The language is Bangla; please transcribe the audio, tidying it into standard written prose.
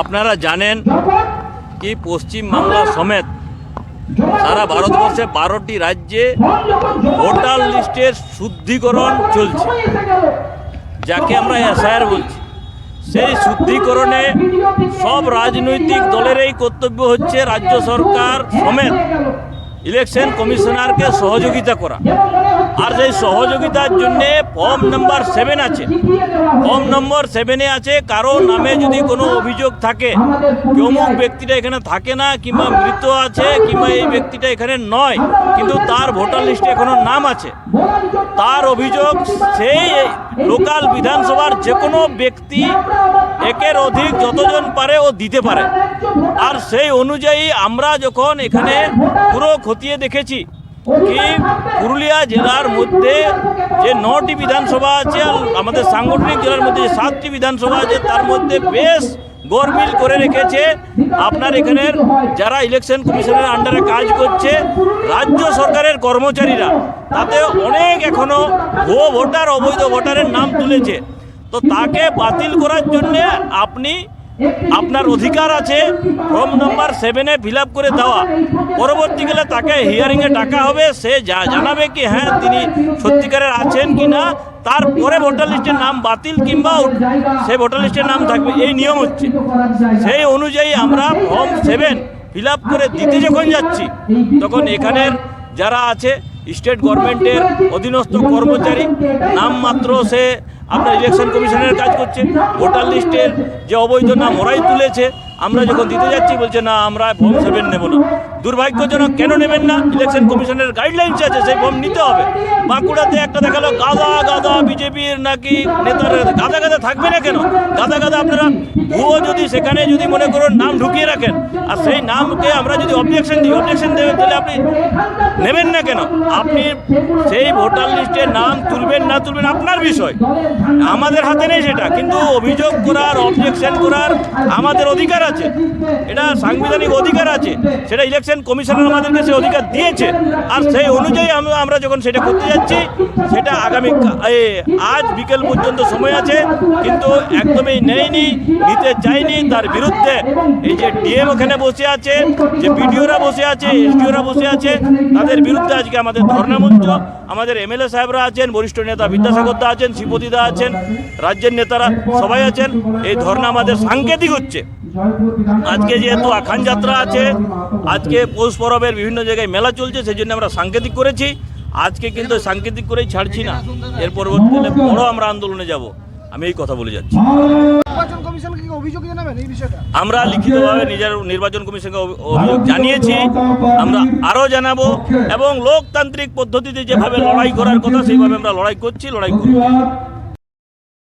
আপনারা জানেন কি পশ্চিমবাংলা সমেত সারা ভারতবর্ষে 12টি রাজ্যে ভোটার লিস্টের শুদ্ধিকরণ চলছে, যাকে আমরা এসআইআর বলছি। সেই শুদ্ধিকরণে সব রাজনৈতিক দলের এই কর্তব্য হচ্ছে রাজ্য সরকার সমেত ইলেকশন কমিশনারকে সহযোগিতা করা। আর সেই সহযোগিতার জন্যে ফর্ম নম্বর 7 আছে। ফর্ম নম্বর 7-এ আছে কারো নামে যদি কোনো অভিযোগ থাকে, অমুক ব্যক্তিটা এখানে থাকে না, কিংবা মৃত আছে, কিংবা এই ব্যক্তিটা এখানে নয় কিন্তু তার ভোটার লিস্টে এখনো নাম আছে, তার অভিযোগ সেই লোকাল বিধানসভার যে কোনো ব্যক্তি একের অধিক যতজন পারে ও দিতে পারে। আর সেই অনুযায়ী আমরা যখন এখানে পুরো খতিয়ে দেখেছি কি পুরুলিয়া জেলার মধ্যে যে 9টি বিধানসভা আছে আর আমাদের সাংগঠনিক জেলার মধ্যে যে 7টি বিধানসভা আছে তার মধ্যে বেশ গরমিল করে রেখেছে আপনার এখানের যারা ইলেকশন কমিশনের আন্ডারে কাজ করছে রাজ্য সরকারের কর্মচারীরা, তাতে অনেক এখনো ভুয়ো ভোটার অবৈধ ভোটারের নাম তুলেছে। তো তাকে বাতিল করার জন্যে আপনার অধিকার আছে ফর্ম নম্বর 7-এ ফিল আপ করে দেওয়া। পরবর্তীকালে তাকে হিয়ারিংয়ে ডাকা হবে, সে জানাবে কি হ্যাঁ তিনি সত্যিকারের আছেন কি না, তারপরে ভোটার লিস্টের নাম বাতিল কিংবা সে ভোটার লিস্টের নাম থাকবে, এই নিয়ম হচ্ছে। সেই অনুযায়ী আমরা ফর্ম 7 ফিল আপ করে দিতে যখন যাচ্ছি তখন এখানের যারা আছে স্টেট গভর্নমেন্টের অধীনস্থ কর্মচারী, নামমাত্র সে আপনার ইলেকশন কমিশনের কাজ করছে, ভোটার লিস্টের যে অবৈধ নাম ওরাই তুলেছে। আমরা যখন দিতে যাচ্ছি বলছে না আমরা ফর্ম 7 নেব না। দুর্ভাগ্যজনক, কেন নেবেন না? ইলেকশন কমিশনের গাইডলাইন্স আছে, সেই ফর্ম নিতে হবে। বাঁকুড়াতে একটা দেখালো গাদা বিজেপির নাকি নেতার গাদা থাকবে না কেন? গাদা আপনারা ভুয়ো যদি সেখানে যদি মনে করুন নাম ঢুকিয়ে রাখেন আর সেই নামকে আমরা যদি অবজেকশন দেবেন তাহলে আপনি নেবেন না কেন? আপনি সেই ভোটার লিস্টে নাম তুলবেন না তুলবেন আপনার বিষয়, আমাদের হাতে নেই সেটা। কিন্তু অভিযোগ করার, অবজেকশন করার আমাদের অধিকার আছে, এটা সাংবিধানিক অধিকার আছে, সেটা ইলেকশন কমিশনার আমাদেরকে সে অধিকার দিয়েছে। আর সেই অনুযায়ী আমরা যখন সেটা করতে যাচ্ছি, সেটা আগামী আজ বিকেল পর্যন্ত সময় আছে, কিন্তু একদমই নিতে চাইনি। তার বিরুদ্ধে এই যে ডিএম ওখানে বসে আছে, যে বিডিওরা বসে আছে, এসডিওরা বসে আছে, তাদের বিরুদ্ধে আজকে আমাদের ধর্ণা মঞ্চ, আমাদের এমএলএ সাহেবরা আছেন, বরিষ্ঠ নেতা বিদ্যাসাগর দা আছেন, শ্রীপতি দা আছেন, রাজ্যের নেতারা সবাই আছেন। এই ধর্ণা আমাদের সাংকেতিক হচ্ছে। আজকে যেহেতু আখান যাত্রা আছে, আজকে পৌষ পরবের বিভিন্ন জায়গায় মেলা চলছে, সেই জন্য আমরা সাংকেতিক করেছি। আজকে কিন্তু সাংকেতিক করেই ছাড়ছি না, এর পরবর্তীকালে বড় আমরা আন্দোলনে যাব, আমি এই কথা বলে যাচ্ছি। আমরা লিখিতভাবে নির্বাচন কমিশনকে অভিযোগ জানিয়েছি, আমরা আরও জানাবো, এবং লোকতান্ত্রিক পদ্ধতিতে যেভাবে লড়াই করার কথা সেইভাবে আমরা লড়াই করছি, লড়াই করব।